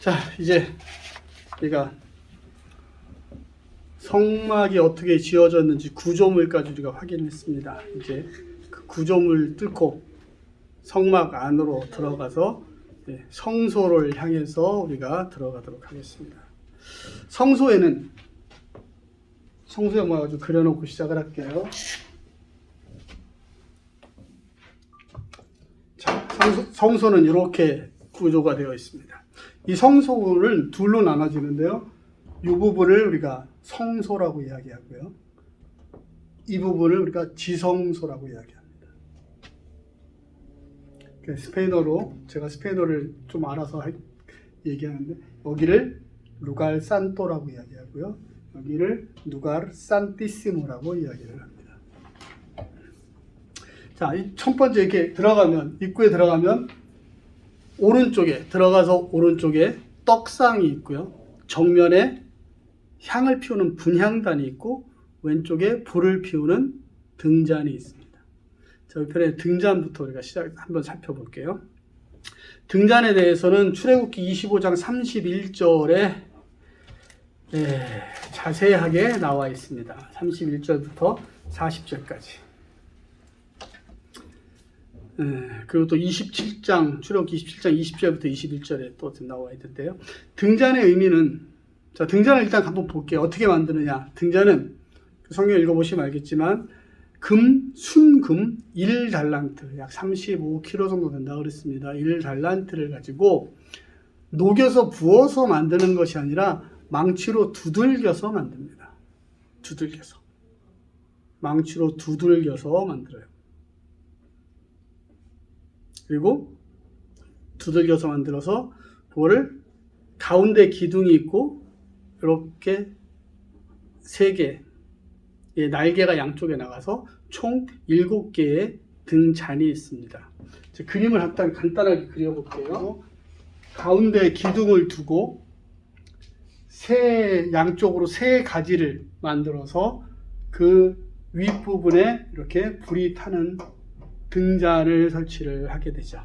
자, 이제 우리가 성막이 어떻게 지어졌는지 구조물까지 우리가 확인했습니다. 이제 그 구조물 뚫고 성막 안으로 들어가서 성소를 향해서 우리가 들어가도록 하겠습니다. 성소에 뭐 좀 그려놓고 시작을 할게요. 자, 성소는 이렇게 구조가 되어 있습니다. 이 성소는 둘로 나눠지는데요. 이 부분을 우리가 성소라고 이야기하고요. 이 부분을 우리가 지성소라고 이야기합니다. 스페인어로, 제가 스페인어를 좀 알아서 얘기하는데, 여기를 루갈 산토라고 이야기하고요. 여기를 루갈 산티시모라고 이야기를 합니다. 자, 첫 번째 이렇게 들어가면, 입구에 들어가면, 오른쪽에, 들어가서 오른쪽에 떡상이 있고요. 정면에 향을 피우는 분향단이 있고, 왼쪽에 불을 피우는 등잔이 있습니다. 자, 옆편에 등잔부터 우리가 한번 살펴볼게요. 등잔에 대해서는 출애굽기 25장 31절에 자세하게 나와 있습니다. 31절부터 40절까지. 그리고 또 27장, 출애굽기 27장 20절부터 21절에 또 나와 있는데요. 등잔의 의미는, 자, 등잔을 일단 한번 볼게요. 어떻게 만드느냐. 등잔은 성경 읽어보시면 알겠지만, 순금 1달란트, 약 35kg 정도 된다고 그랬습니다. 1달란트를 가지고 녹여서 부어서 만드는 것이 아니라 망치로 두들겨서 만듭니다. 망치로 두들겨서 만들어요. 그리고 두들겨서 만들어서 그거를 가운데 기둥이 있고 이렇게 3개 날개가 양쪽에 나가서 총 7개의 등잔이 있습니다. 그림을 간단하게 그려볼게요. 가운데 기둥을 두고 양쪽으로 3가지를 만들어서 그 윗부분에 이렇게 불이 타는 등잔을 설치를 하게 되죠.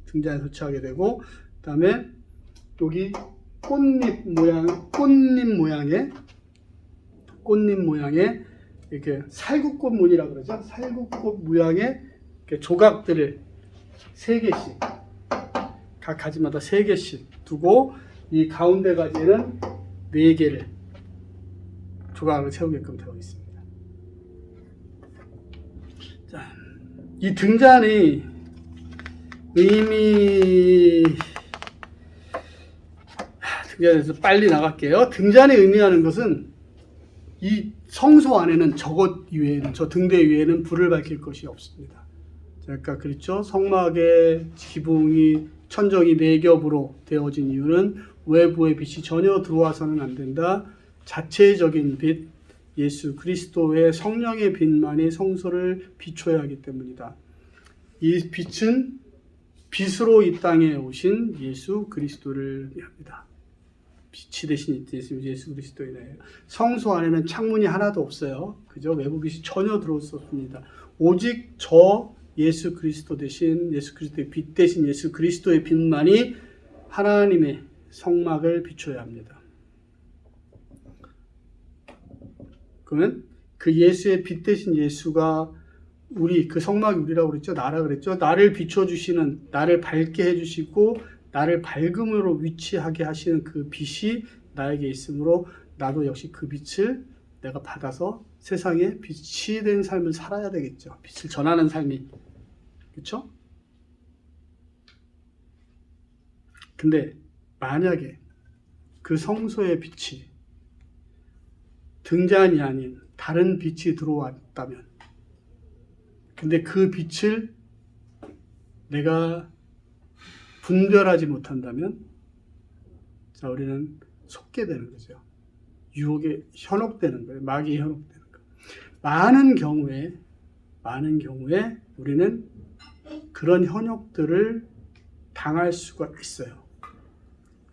등잔을 설치하게 되고, 그 다음에 여기 꽃잎 모양의 이렇게 살구꽃 무늬라고 그러죠. 살구꽃 모양의 조각들을 3개씩, 각 가지마다 3개씩 두고, 이 가운데 가지에는 4개를 조각을 세우게끔 되어 있습니다. 자, 이 등잔이 등잔에서 빨리 나갈게요. 등잔이 의미하는 것은 이 성소 안에는 저 등대 위에는 불을 밝힐 것이 없습니다. 아까 그랬죠. 성막의 지붕이 천정이 4겹으로 되어진 이유는 외부의 빛이 전혀 들어와서는 안 된다. 자체적인 빛, 예수 그리스도의 성령의 빛만이 성소를 비춰야 하기 때문이다. 이 빛은 빛으로 이 땅에 오신 예수 그리스도를 의미합니다. 빛이 되신 예수 그리스도이네요. 성소 안에는 창문이 하나도 없어요. 그죠? 외부 빛이 전혀 들어올 수 없습니다. 오직 예수 그리스도 대신 예수 그리스도의 빛 대신 예수 그리스도의 빛만이 하나님의 성막을 비춰야 합니다. 그러면 그 예수의 빛 대신 예수가 그 성막이 우리라고 그랬죠. 나라 그랬죠. 나를 비춰주시는, 나를 밝게 해주시고 나를 밝음으로 위치하게 하시는 그 빛이 나에게 있으므로 나도 역시 그 빛을 내가 받아서 세상에 빛이 된 삶을 살아야 되겠죠. 빛을 전하는 삶이. 그렇죠? 근데 만약에 그 성소의 빛이 등잔이 아닌 다른 빛이 들어왔다면, 근데 그 빛을 내가 분별하지 못한다면, 자, 우리는 속게 되는 거죠. 유혹에 현혹되는 거예요. 마귀에 현혹되는 거예요. 많은 경우에 우리는 그런 현혹들을 당할 수가 있어요.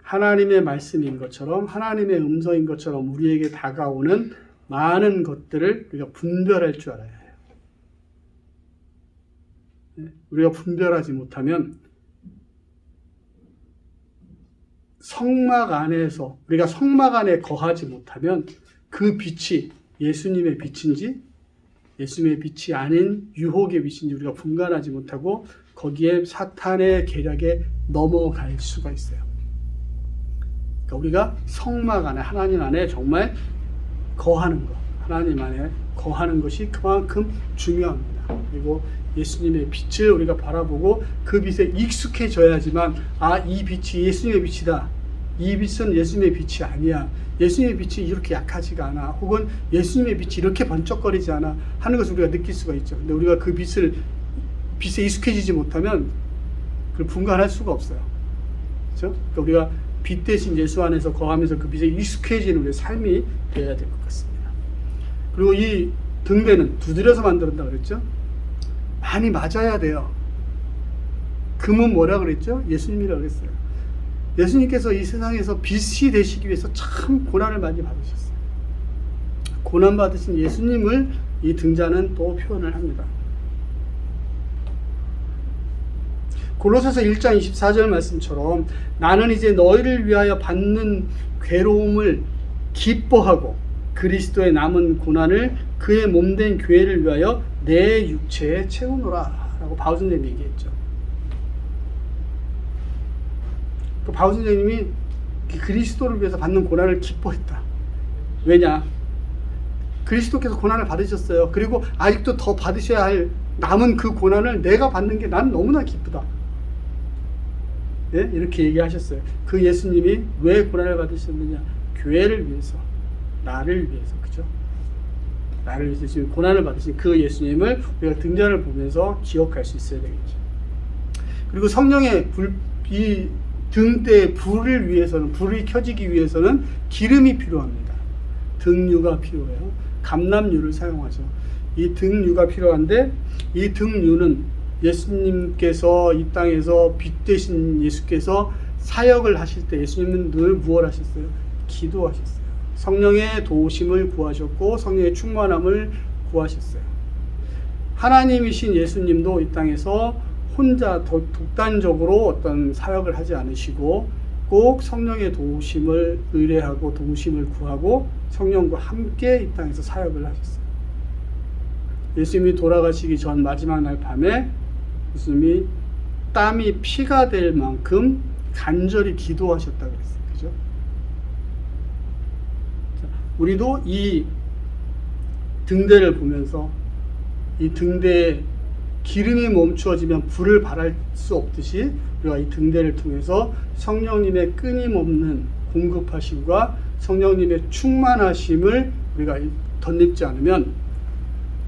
하나님의 말씀인 것처럼, 하나님의 음성인 것처럼 우리에게 다가오는 많은 것들을 우리가 분별할 줄 알아야 해요. 우리가 분별하지 못하면 성막 안에서 우리가 성막 안에 거하지 못하면 그 빛이 예수님의 빛인지 예수님의 빛이 아닌 유혹의 빛인지 우리가 분간하지 못하고 거기에 사탄의 계략에 넘어갈 수가 있어요. 그러니까 우리가 성막 안에 하나님 안에 정말 거하는 것, 하나님 안에 거하는 것이 그만큼 중요합니다. 그리고 예수님의 빛을 우리가 바라보고 그 빛에 익숙해져야지만 이 빛이 예수님의 빛이다. 이 빛은 예수님의 빛이 아니야. 예수님의 빛이 이렇게 약하지가 않아. 혹은 예수님의 빛이 이렇게 번쩍거리지 않아 하는 것을 우리가 느낄 수가 있죠. 근데 우리가 그 빛에 익숙해지지 못하면 그걸 분간할 수가 없어요. 그렇죠? 그러니까 우리가 빛 대신 예수 안에서 거하면서 그 빛에 익숙해지는 우리의 삶이 되어야 될 것 같습니다. 그리고 이 등대는 두드려서 만든다 그랬죠? 많이 맞아야 돼요. 금은 뭐라 그랬죠? 예수님이라고 그랬어요. 예수님께서 이 세상에서 빛이 되시기 위해서 참 고난을 많이 받으셨어요. 고난 받으신 예수님을 이 등잔은 또 표현을 합니다. 골로새서 1장 24절 말씀처럼 나는 이제 너희를 위하여 받는 괴로움을 기뻐하고 그리스도의 남은 고난을 그의 몸된 교회를 위하여 내 육체에 채우노라 라고 바울 선생님이 얘기했죠. 그 바울 선생님이 그리스도를 위해서 받는 고난을 기뻐했다. 왜냐? 그리스도께서 고난을 받으셨어요. 그리고 아직도 더 받으셔야 할 남은 그 고난을 내가 받는 게 난 너무나 기쁘다. 예? 이렇게 얘기하셨어요. 그 예수님이 왜 고난을 받으셨느냐? 교회를 위해서, 나를 위해서, 그죠? 나를 위해서 지금 고난을 받으신 그 예수님을 우리가 등잔을 보면서 기억할 수 있어야 되겠죠. 그리고 성령의 이 등대에 불을 위해서는, 불이 켜지기 위해서는 기름이 필요합니다. 등유가 필요해요. 감람유를 사용하죠. 이 등유가 필요한데 이 등유는 예수님께서 이 땅에서 빛 되신 예수께서 사역을 하실 때 예수님은 늘 무엇을 하셨어요? 기도하셨어요. 성령의 도우심을 구하셨고 성령의 충만함을 구하셨어요. 하나님이신 예수님도 이 땅에서 혼자 독단적으로 어떤 사역을 하지 않으시고 꼭 성령의 도우심을 의뢰하고 도우심을 구하고 성령과 함께 이 땅에서 사역을 하셨어요. 예수님이 돌아가시기 전 마지막 날 밤에 예수님이 땀이 피가 될 만큼 간절히 기도하셨다고 그랬어요. 그죠? 우리도 이 등대를 보면서 이 등대에 기름이 멈추어지면 불을 발할 수 없듯이 우리가 이 등대를 통해서 성령님의 끊임없는 공급하심과 성령님의 충만하심을 우리가 덧입지 않으면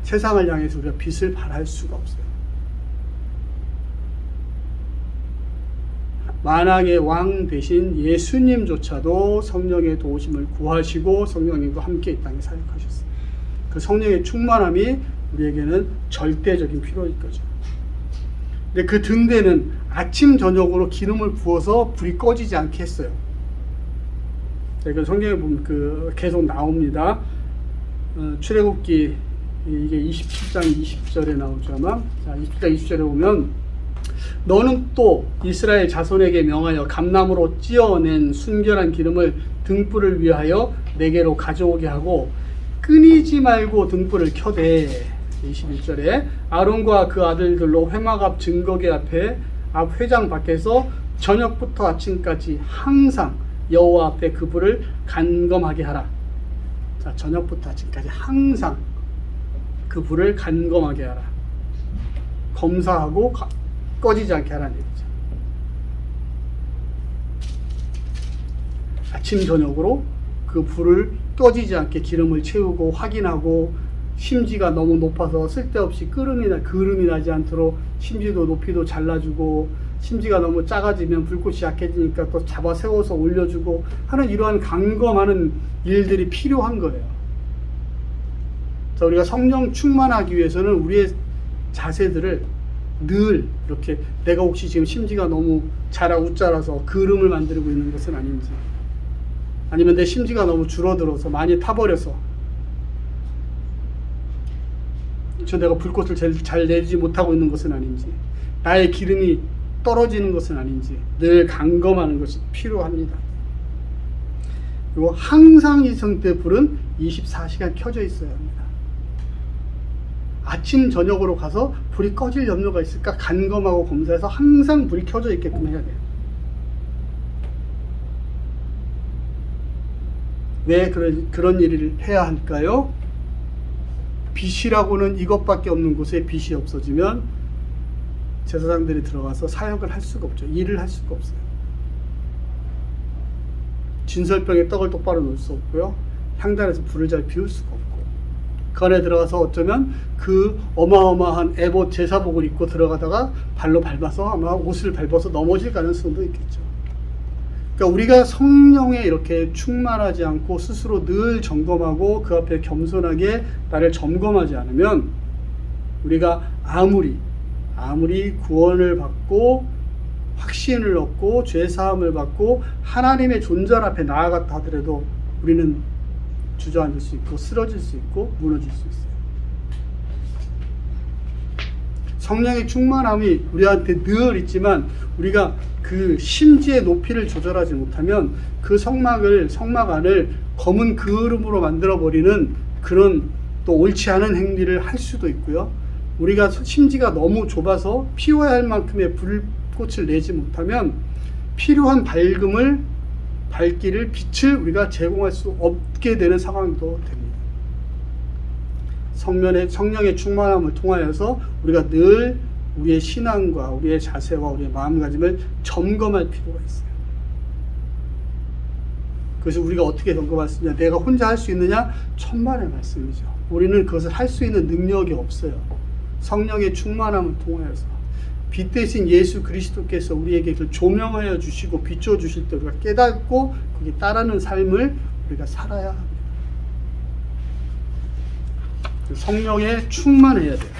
세상을 향해서 우리가 빛을 발할 수가 없어요. 만왕의 왕 대신 예수님조차도 성령의 도우심을 구하시고 성령님과 함께 이 땅에 사역하셨어요. 그 성령의 충만함이 우리에게는 절대적인 필요일 거죠. 근데 그 등대는 아침 저녁으로 기름을 부어서 불이 꺼지지 않게 했어요. 그 성경에 보면 계속 나옵니다. 출애굽기 이게 27장 20절에 나오죠 아마. 자, 20장 20절에 보면 너는 또 이스라엘 자손에게 명하여 감나무로 찧어낸 순결한 기름을 등불을 위하여 내게로 가져오게 하고 끊이지 말고 등불을 켜대. 21절에 아론과 그 아들들로 회막 앞 증거궤 앞에 앞 회장 밖에서 저녁부터 아침까지 항상 여호와 앞에 그 불을 간검하게 하라. 자, 저녁부터 아침까지 항상 그 불을 간검하게 하라. 검사하고 꺼지지 않게 하라는 얘기죠. 아침 저녁으로 그 불을 꺼지지 않게 기름을 채우고 확인하고 심지가 너무 높아서 쓸데없이 그름이 나지 않도록 심지도 높이도 잘라주고 심지가 너무 작아지면 불꽃이 약해지니까 또 잡아 세워서 올려주고 하는 이러한 간검하는 일들이 필요한 거예요. 자, 우리가 성령 충만하기 위해서는 우리의 자세들을 늘 이렇게 내가 혹시 지금 심지가 너무 웃자라서 그름을 만들고 있는 것은 아닌지, 아니면 내 심지가 너무 줄어들어서 많이 타버려서 내가 불꽃을 잘 내지 못하고 있는 것은 아닌지, 나의 기름이 떨어지는 것은 아닌지 늘 감검하는 것이 필요합니다. 그리고 항상 이 성때 불은 24시간 켜져 있어야 합니다. 아침 저녁으로 가서 불이 꺼질 염려가 있을까 간검하고 검사해서 항상 불이 켜져 있게끔 해야 돼요. 왜 그런 일을 해야 할까요? 빛이라고는 이것밖에 없는 곳에 빛이 없어지면 제사장들이 들어가서 사역을 할 수가 없죠. 일을 할 수가 없어요. 진설병에 떡을 똑바로 놓을 수 없고요. 향단에서 불을 잘 피울 수가 없고, 그 안에 들어가서 어쩌면 그 어마어마한 에봇 제사복을 입고 들어가다가 발로 밟아서 아마 옷을 밟아서 넘어질 가능성도 있겠죠. 그러니까 우리가 성령에 이렇게 충만하지 않고 스스로 늘 점검하고 그 앞에 겸손하게 나를 점검하지 않으면 우리가 아무리 구원을 받고 확신을 얻고 죄사함을 받고 하나님의 존재 앞에 나아갔다 하더라도 우리는 주저앉을 수 있고 쓰러질 수 있고 무너질 수 있어요. 성령의 충만함이 우리한테 늘 있지만 우리가 그 심지의 높이를 조절하지 못하면 그 성막 안을 검은 그름으로 만들어버리는 그런 또 옳지 않은 행위를 할 수도 있고요. 우리가 심지가 너무 좁아서 피워야 할 만큼의 불꽃을 내지 못하면 필요한 밝기를 빛을 우리가 제공할 수 없게 되는 상황도 됩니다. 성령의 충만함을 통하여서 우리가 늘 우리의 신앙과 우리의 자세와 우리의 마음가짐을 점검할 필요가 있어요. 그래서 우리가 어떻게 점검할 수 있냐? 내가 혼자 할 수 있느냐? 천만의 말씀이죠. 우리는 그것을 할 수 있는 능력이 없어요. 성령의 충만함을 통하여서 빛 대신 예수 그리스도께서 우리에게 그 조명하여 주시고 비춰 주실 때 우리가 깨닫고 거기에 따르는 삶을 우리가 살아야 합니다. 성령에 충만해야 돼요.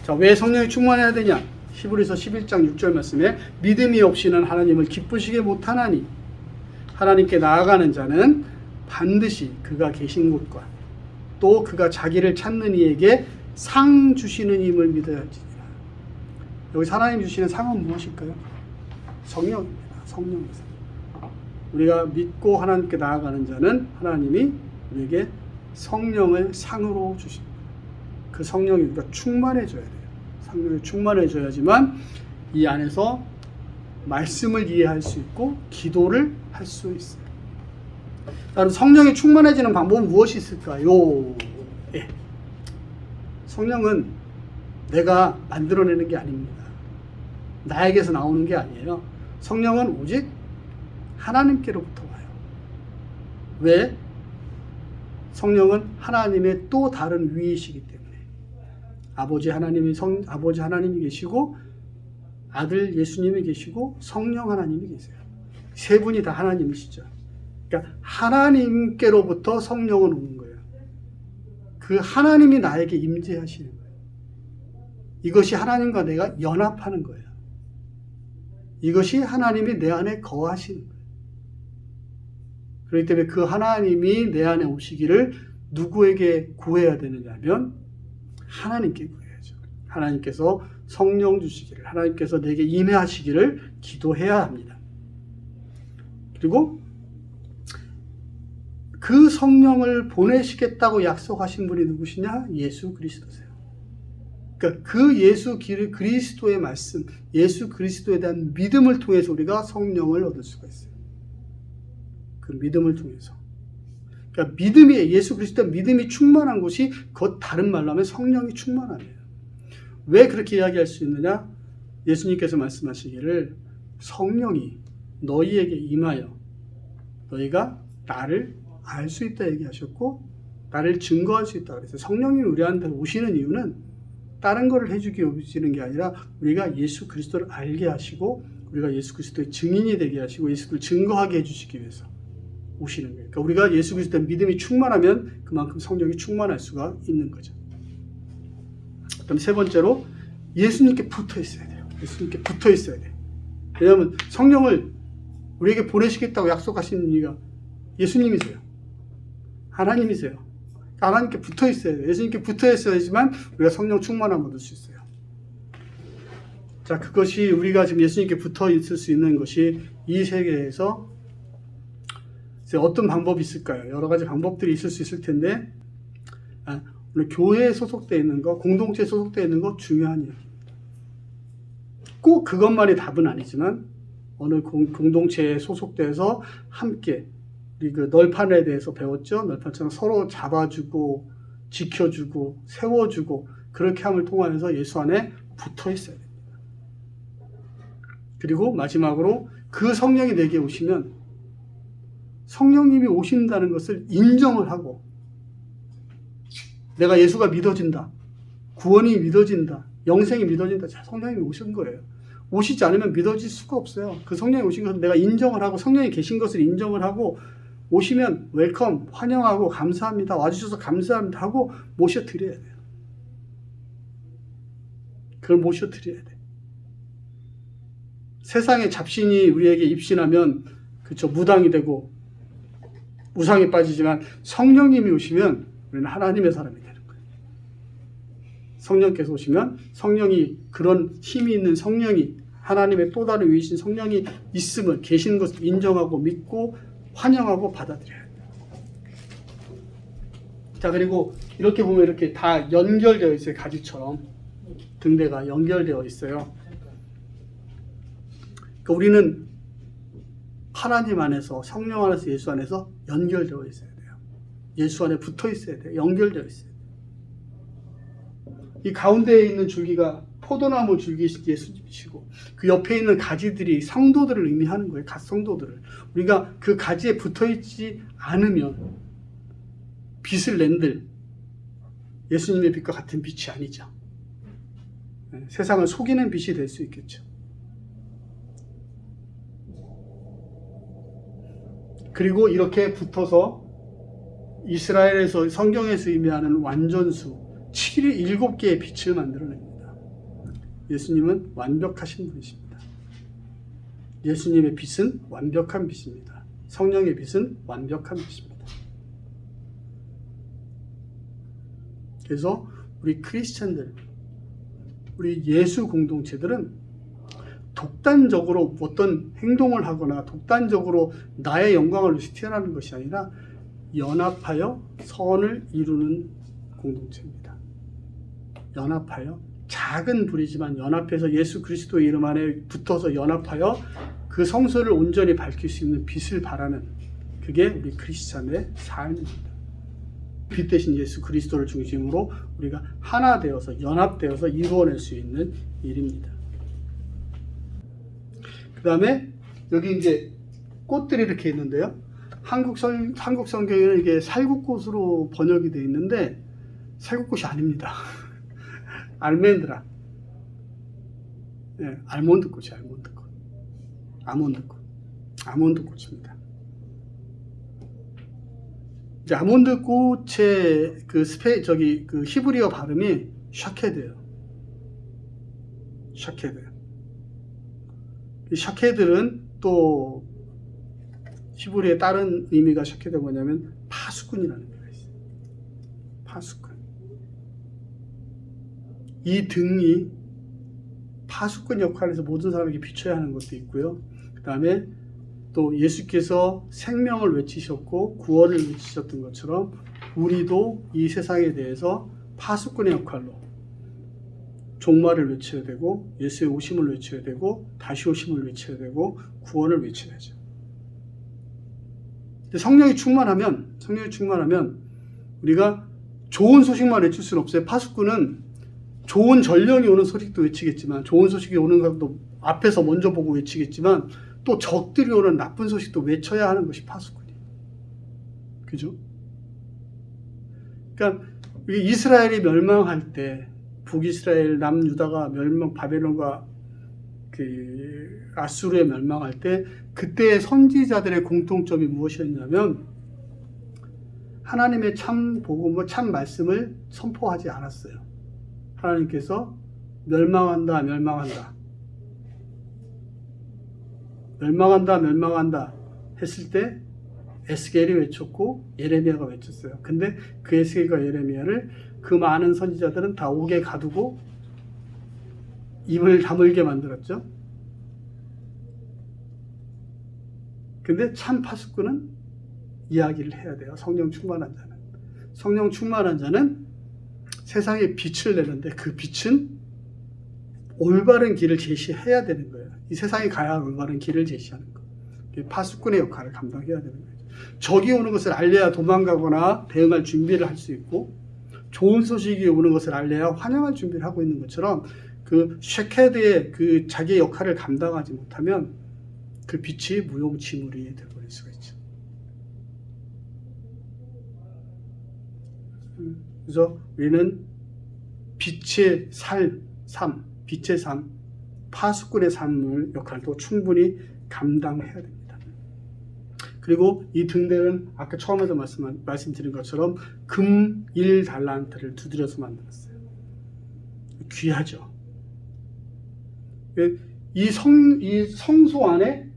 자, 왜 성령에 충만해야 되냐? 히브리서 11장 6절 말씀에 믿음이 없이는 하나님을 기쁘시게 못하나니 하나님께 나아가는 자는 반드시 그가 계신 곳과 또 그가 자기를 찾는 이에게 상 주시는 힘을 믿어야 할지니라. 여기서 하나님 주시는 상은 무엇일까요? 성령입니다. 성령입니다. 우리가 믿고 하나님께 나아가는 자는 하나님이 우리에게 성령을 상으로 주십니다. 그 성령이 우리가 충만해져야 돼요. 성령이 충만해져야지만 이 안에서 말씀을 이해할 수 있고 기도를 할 수 있어요. 그럼 성령이 충만해지는 방법은 무엇이 있을까요? 예. 성령은 내가 만들어내는 게 아닙니다. 나에게서 나오는 게 아니에요. 성령은 오직 하나님께로부터 와요. 왜? 성령은 하나님의 또 다른 위이시기 때문에. 아버지 하나님이 계시고 아들 예수님이 계시고 성령 하나님이 계세요. 세 분이 다 하나님이시죠. 그러니까 하나님께로부터 성령은 오는 거예요. 그 하나님이 나에게 임재하시는 거예요. 이것이 하나님과 내가 연합하는 거예요. 이것이 하나님이 내 안에 거하시는 거예요. 그렇기 때문에 그 하나님이 내 안에 오시기를 누구에게 구해야 되느냐면 하나님께 구해야죠. 하나님께서 성령 주시기를, 하나님께서 내게 임하시기를 기도해야 합니다. 그리고 그 성령을 보내시겠다고 약속하신 분이 누구시냐? 예수 그리스도세요. 그러니까 그 예수 그리스도의 말씀, 예수 그리스도에 대한 믿음을 통해서 우리가 성령을 얻을 수가 있어요. 그 믿음을 통해서. 그러니까 예수 그리스도의 믿음이 충만한 곳이 곧 다른 말로 하면 성령이 충만함이에요. 왜 그렇게 이야기할 수 있느냐? 예수님께서 말씀하시기를 성령이 너희에게 임하여 너희가 나를 알 수 있다 얘기하셨고 나를 증거할 수 있다 그랬어요. 성령이 우리한테 오시는 이유는 다른 거를 해주기 오시는 게 아니라 우리가 예수 그리스도를 알게 하시고 우리가 예수 그리스도의 증인이 되게 하시고 예수를 증거하게 해주시기 위해서 오시는 거예요. 그러니까 우리가 예수 그리스도의 믿음이 충만하면 그만큼 성령이 충만할 수가 있는 거죠. 그다음 세 번째로 예수님께 붙어 있어야 돼요. 예수님께 붙어 있어야 돼요. 왜냐하면 성령을 우리에게 보내시겠다고 약속하시는 이유가 예수님이세요. 하나님이세요. 하나님께 붙어 있어야 돼요. 예수님께 붙어 있어야지만 우리가 성령 충만함을 얻을 수 있어요. 자, 그것이 우리가 지금 예수님께 붙어 있을 수 있는 것이 이 세계에서 이제 어떤 방법이 있을까요? 여러 가지 방법들이 있을 수 있을 텐데, 오늘 교회에 소속되어 있는 거, 공동체에 소속되어 있는 거 중요한 이야기입니다. 꼭 그것만이 답은 아니지만 어느 공동체에 소속돼서 함께 우리 그 널판에 대해서 배웠죠. 널판처럼 서로 잡아주고 지켜주고 세워주고 그렇게 함을 통하여서 예수 안에 붙어 있어야 됩니다. 그리고 마지막으로 그 성령이 내게 오시면 성령님이 오신다는 것을 인정을 하고 내가 예수가 믿어진다. 구원이 믿어진다. 영생이 믿어진다. 자, 성령님이 오신 거예요. 오시지 않으면 믿어질 수가 없어요. 그 성령이 오신 것을 내가 인정을 하고 성령이 계신 것을 인정을 하고 오시면 웰컴, 환영하고 감사합니다. 와주셔서 감사합니다 하고 모셔드려야 돼요. 그걸 모셔드려야 돼요. 세상의 잡신이 우리에게 입신하면 그쵸, 무당이 되고 우상에 빠지지만 성령님이 오시면 우리는 하나님의 사람이 되는 거예요. 성령께서 오시면 성령이 그런 힘이 있는 성령이 하나님의 또 다른 위이신 성령이 있음을 계신 것을 인정하고 믿고 환영하고 받아들여야 돼요. 자, 그리고 이렇게 보면 이렇게 다 연결되어 있어요. 가지처럼 등대가 연결되어 있어요. 그러니까 우리는 하나님 안에서 성령 안에서 예수 안에서 연결되어 있어야 돼요. 예수 안에 붙어 있어야 돼요. 연결되어 있어야 돼요. 이 가운데에 있는 줄기가 포도나무 줄기 예수님이시고 그 옆에 있는 가지들이 성도들을 의미하는 거예요. 각 성도들을. 우리가 그 가지에 붙어 있지 않으면 빛을 낸들 예수님의 빛과 같은 빛이 아니죠. 세상을 속이는 빛이 될 수 있겠죠. 그리고 이렇게 붙어서 이스라엘에서 성경에서 의미하는 완전수 7개의 빛을 만들어냅니다. 예수님은 완벽하신 분이십니다. 예수님의 빛은 완벽한 빛입니다. 성령의 빛은 완벽한 빛입니다. 그래서 우리 크리스찬들, 우리 예수 공동체들은 독단적으로 어떤 행동을 하거나 독단적으로 나의 영광을 위해서 태어나는 것이 아니라 연합하여 선을 이루는 공동체입니다. 연합하여 작은 불이지만 연합해서 예수 그리스도의 이름 안에 붙어서 연합하여 그 성소를 온전히 밝힐 수 있는 빛을 발하는 그게 우리 크리스찬의 삶입니다. 빛 대신 예수 그리스도를 중심으로 우리가 하나 되어서 연합되어서 이루어낼 수 있는 일입니다. 그 다음에 여기 이제 꽃들이 이렇게 있는데요. 한국 성경에는 이게 살구꽃으로 번역이 되어 있는데 살구꽃이 아닙니다. 알멘드라. 네, 알몬드꽃이에요. 아몬드꽃입니다. 이제 아몬드꽃의 그 히브리어 발음이 샤케드예요. 샤케드. 이 샤케들은 또 히브리의 다른 의미가 샤케드가 뭐냐면 파수꾼이라는 의미가 있어요. 파수꾼. 이 등이 파수꾼 역할에서 모든 사람에게 비춰야 하는 것도 있고요. 그 다음에 또 예수께서 생명을 외치셨고 구원을 외치셨던 것처럼 우리도 이 세상에 대해서 파수꾼의 역할로 종말을 외쳐야 되고 예수의 오심을 외쳐야 되고 다시 오심을 외쳐야 되고 구원을 외쳐야죠. 성령이 충만하면 우리가 좋은 소식만 외칠 수는 없어요. 파수꾼은 좋은 전령이 오는 소식도 외치겠지만 좋은 소식이 오는 것도 앞에서 먼저 보고 외치겠지만 또 적들이 오는 나쁜 소식도 외쳐야 하는 것이 파수꾼이에요. 그죠? 그러니까 이스라엘이 멸망할 때 북이스라엘 남유다가 바벨론과 그 아수르에 멸망할 때 그때의 선지자들의 공통점이 무엇이었냐면 하나님의 참 복음을 참 말씀을 선포하지 않았어요. 하나님께서 멸망한다 했을 때 에스겔이 외쳤고 예레미야가 외쳤어요. 근데 그 에스겔과 예레미야를 그 많은 선지자들은 다 옥에 가두고 입을 다물게 만들었죠. 근데 참 파수꾼은 이야기를 해야 돼요. 성령 충만한 자는. 성령 충만한 자는 세상에 빛을 내는데 그 빛은 올바른 길을 제시해야 되는 거예요. 이 세상에 가야 할 올바른 길을 제시하는 거. 파수꾼의 역할을 감당해야 되는 거예요. 적이 오는 것을 알려야 도망가거나 대응할 준비를 할 수 있고, 좋은 소식이 오는 것을 알려야 환영할 준비를 하고 있는 것처럼, 그 쉐케드의 그 자기의 역할을 감당하지 못하면 그 빛이 무용지물이 되어버릴 수가 있죠. 그래서 우리는 빛의 삶, 빛의 삶, 파수꾼의 삶을 역할도 충분히 감당해야 됩니다. 그리고 이 등대는 아까 처음에도 말씀드린 것처럼 금 1달란트를 두드려서 만들었어요. 귀하죠. 이 성소 안에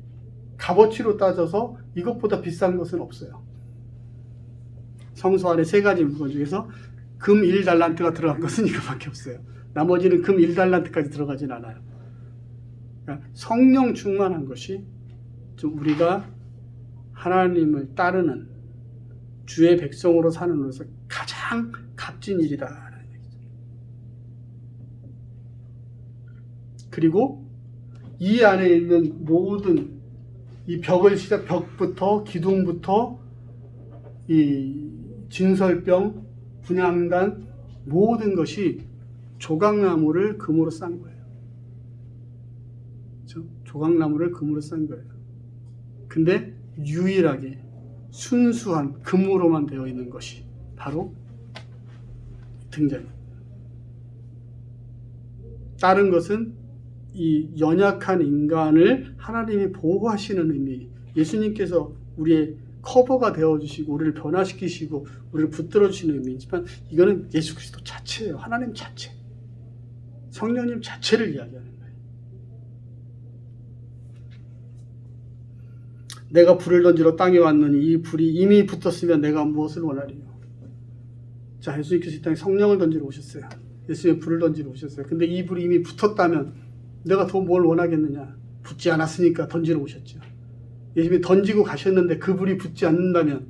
값어치로 따져서 이것보다 비싼 것은 없어요. 성소 안에 3가지 물건 중에서 금 1달란트가 들어간 것은 이거밖에 없어요. 나머지는 금 1달란트까지 들어가진 않아요. 그러니까 성령 충만한 것이 좀 우리가 하나님을 따르는 주의 백성으로 사는 것에서 가장 값진 일이다. 그리고 이 안에 있는 모든 이 벽부터 기둥부터 이 진설병, 분향단 모든 것이 조각나무를 금으로 싼 거예요. 그렇죠? 조각나무를 금으로 싼 거예요. 근데 유일하게 순수한 금으로만 되어 있는 것이 바로 등잔입니다. 다른 것은 이 연약한 인간을 하나님이 보호하시는 의미, 예수님께서 우리의 커버가 되어주시고 우리를 변화시키시고 우리를 붙들어 주시는 의미이지만 이거는 예수 그리스도 자체예요. 하나님 자체, 성령님 자체를 이야기하는 거예요. 내가 불을 던지러 땅에 왔느니 이 불이 이미 붙었으면 내가 무엇을 원하리요. 자, 예수님께서 이 땅에 성령을 던지러 오셨어요. 예수님의 불을 던지러 오셨어요. 근데 이 불이 이미 붙었다면 내가 더 뭘 원하겠느냐. 붙지 않았으니까 던지러 오셨죠. 예수님이 던지고 가셨는데 그 불이 붙지 않는다면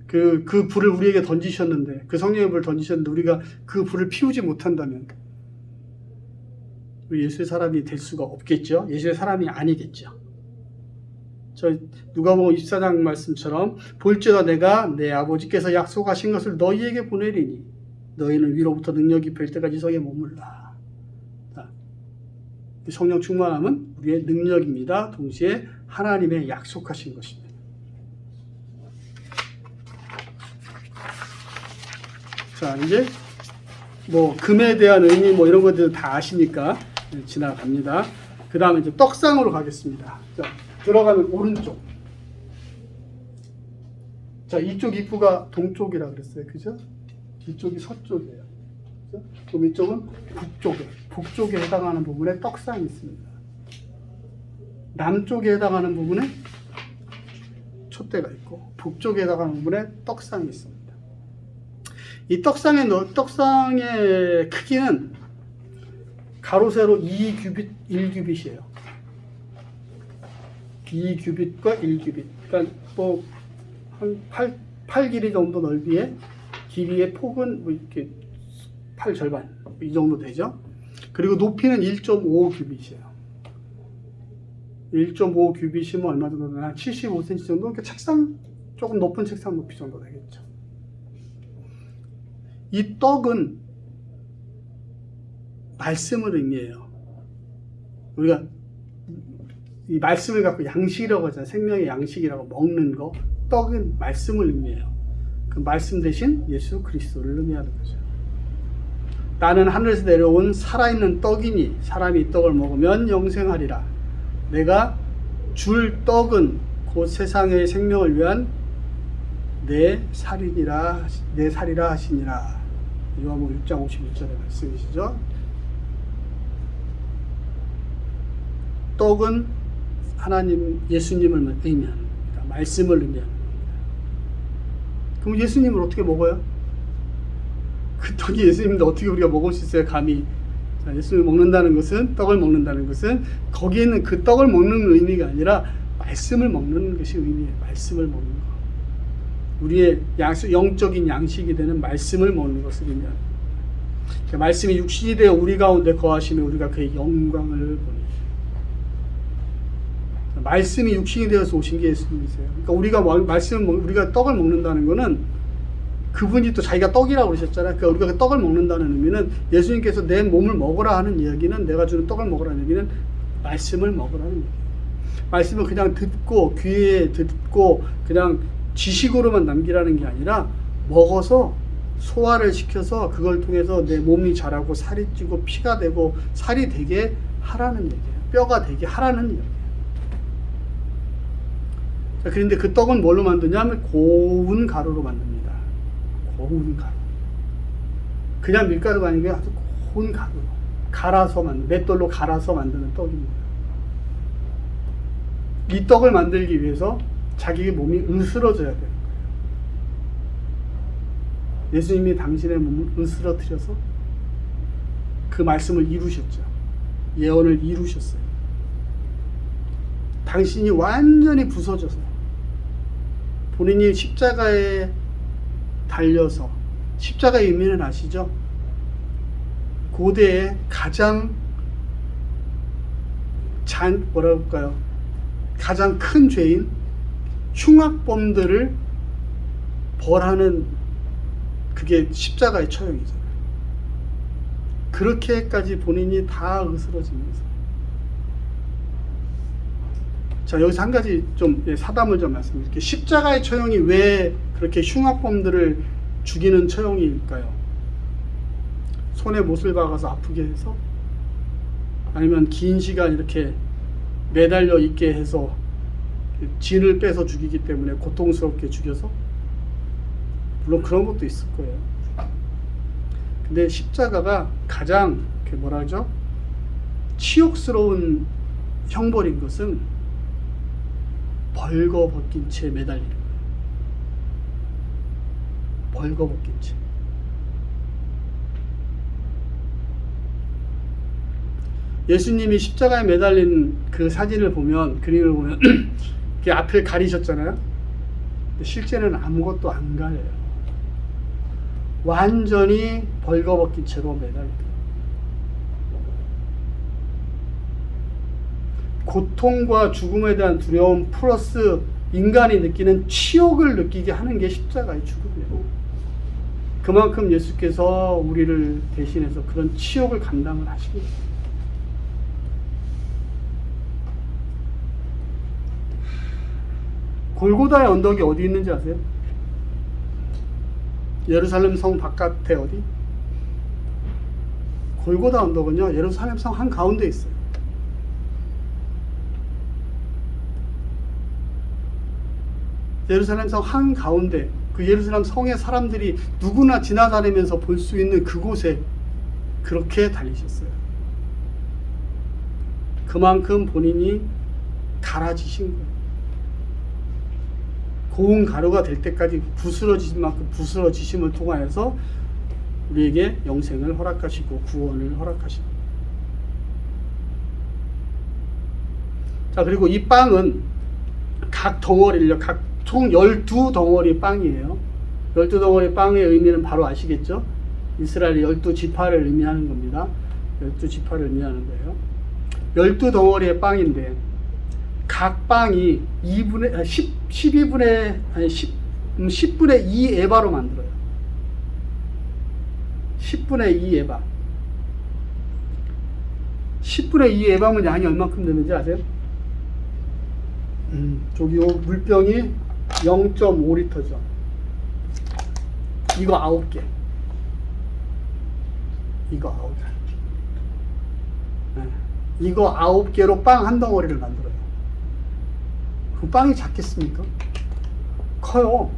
그 불을 우리에게 던지셨는데 그 성령의 불을 던지셨는데 우리가 그 불을 피우지 못한다면 우리 예수의 사람이 될 수가 없겠죠. 예수의 사람이 아니겠죠. 저 누가복음 24장 말씀처럼 볼지어다 내가 내 아버지께서 약속하신 것을 너희에게 보내리니 너희는 위로부터 능력이 뵐 때까지 성에 머물라. 성령 충만함은 우리의 능력입니다. 동시에 하나님의 약속하신 것입니다. 자, 이제 뭐 금에 대한 의미 뭐 이런 것들 다 아시니까 지나갑니다. 그 다음에 이제 떡상으로 가겠습니다. 자, 들어가면 오른쪽. 자, 이쪽 입구가 동쪽이라 그랬어요. 그죠? 이쪽이 서쪽이에요. 그죠? 그럼 이쪽은 북쪽에 해당하는 부분에 떡상이 있습니다. 남쪽에 해당하는 부분에 촛대가 있고 북쪽에 해당하는 부분에 떡상이 있습니다. 이 떡상의 크기는 가로 세로 2규빗, 1규빗이에요. 2규빗과 1규빗. 그러니까 뭐 한 8 길이 정도 넓이에 길이의 폭은 뭐 이렇게 8 절반 이 정도 되죠. 그리고 높이는 1.5규빗이에요. 1.5규빗이면 얼마 정도 되나? 75cm 정도? 그러니까 책상, 조금 높은 책상 높이 정도 되겠죠. 이 떡은 말씀을 의미해요. 우리가 이 말씀을 갖고 양식이라고 하잖아요. 생명의 양식이라고 먹는 거. 떡은 말씀을 의미해요. 그 말씀 대신 예수 그리스도를 의미하는 거죠. 나는 하늘에서 내려온 살아있는 떡이니 사람이 이 떡을 먹으면 영생하리라. 내가 줄 떡은 곧 세상의 생명을 위한 내 살이라 하시니라. 요한복음 6장 56절의 말씀이시죠. 떡은 하나님 예수님을 의미합니다. 말씀을 의미하는 겁니다. 그럼 예수님을 어떻게 먹어요? 그 떡이 예수님인데 어떻게 우리가 먹을 수 있어요? 감히. 자, 예수님을 먹는다는 것은, 떡을 먹는다는 것은 거기에 있는 그 떡을 먹는 의미가 아니라 말씀을 먹는 것이 의미예요. 말씀을 먹는 것. 우리의 영적인 양식이 되는 말씀을 먹는 것을 의미합니다. 말씀이 육신이 되어 우리 가운데 거하시면 우리가 그의 영광을 보니. 말씀이 육신이 되어서 오신 게 예수님이세요. 그러니까 우리가 떡을 먹는다는 것은 그분이 또 자기가 떡이라고 그러셨잖아요. 그러니까 우리가 그 떡을 먹는다는 의미는 예수님께서 내 몸을 먹으라 하는 이야기는, 내가 주는 떡을 먹으라는 얘기는 말씀을 먹으라는 얘기예요. 말씀을 그냥 듣고 귀에 듣고 그냥 지식으로만 남기라는 게 아니라 먹어서 소화를 시켜서 그걸 통해서 내 몸이 자라고 살이 찌고 피가 되고 살이 되게 하라는 얘기예요. 뼈가 되게 하라는 얘기예요. 자, 그런데 그 떡은 뭘로 만드냐면 고운 가루로 만듭니다. 고운 가루. 그냥 밀가루가 아니고 아주 고운 가루. 맷돌로 갈아서 만드는 떡입니다. 이 떡을 만들기 위해서 자기의 몸이 으스러져야 되는 거예요. 예수님이 당신의 몸을 으스러뜨려서 그 말씀을 이루셨죠. 예언을 이루셨어요. 당신이 완전히 부서져서 본인이 십자가에 달려서, 십자가의 의미는 아시죠? 고대의 가장 가장 큰 죄인 흉악범들을 벌하는, 그게 십자가의 처형이잖아요. 그렇게까지 본인이 다 으스러지면서. 자, 여기서 한 가지 좀 사담을 좀 말씀드릴게요. 십자가의 처형이 왜 그렇게 흉악범들을 죽이는 처형일까요? 손에 못을 박아서 아프게 해서? 아니면 긴 시간 이렇게 매달려 있게 해서 진을 빼서 죽이기 때문에 고통스럽게 죽여서? 물론 그런 것도 있을 거예요. 근데 십자가가 가장 치욕스러운 형벌인 것은 벌거벗긴 채 매달리는 거예요. 벌거벗긴 채. 예수님이 십자가에 매달린 그 사진을 보면, 그림을 보면 그 앞을 가리셨잖아요. 근데 실제는 아무것도 안 가려요. 완전히 벌거벗긴 채로 매달려요. 고통과 죽음에 대한 두려움 플러스 인간이 느끼는 치욕을 느끼게 하는 게 십자가의 죽음이에요. 그만큼 예수께서 우리를 대신해서 그런 치욕을 감당을 하십니다. 골고다의 언덕이 어디 있는지 아세요? 예루살렘 성 바깥에 어디? 골고다 언덕은요, 예루살렘 성 한가운데 있어요. 예루살렘 성 한가운데, 그 예루살렘 성의 사람들이 누구나 지나다니면서 볼 수 있는 그곳에 그렇게 달리셨어요. 그만큼 본인이 갈아지신 거예요. 고운 가루가 될 때까지 부스러지신 만큼 부스러지심을 통하여서 우리에게 영생을 허락하시고 구원을 허락하시고. 자, 그리고 이 빵은 각 덩어리를요, 총 12덩어리 빵이에요. 12덩어리 빵의 의미는 바로 아시겠죠? 이스라엘의 12지파를 의미하는 겁니다. 12지파를 의미하는 거예요. 12덩어리의 빵인데 각 빵이 10분의 2 에바로 만들어요. 10분의 2 에바. 10분의 2 에바면 양이 얼마큼 되는지 아세요? 저기 요 물병이 0.5리터죠. 이거 9개. 이거 9개. 네. 이거 9개로 빵 한 덩어리를 만들어요. 그 빵이 작겠습니까? 커요.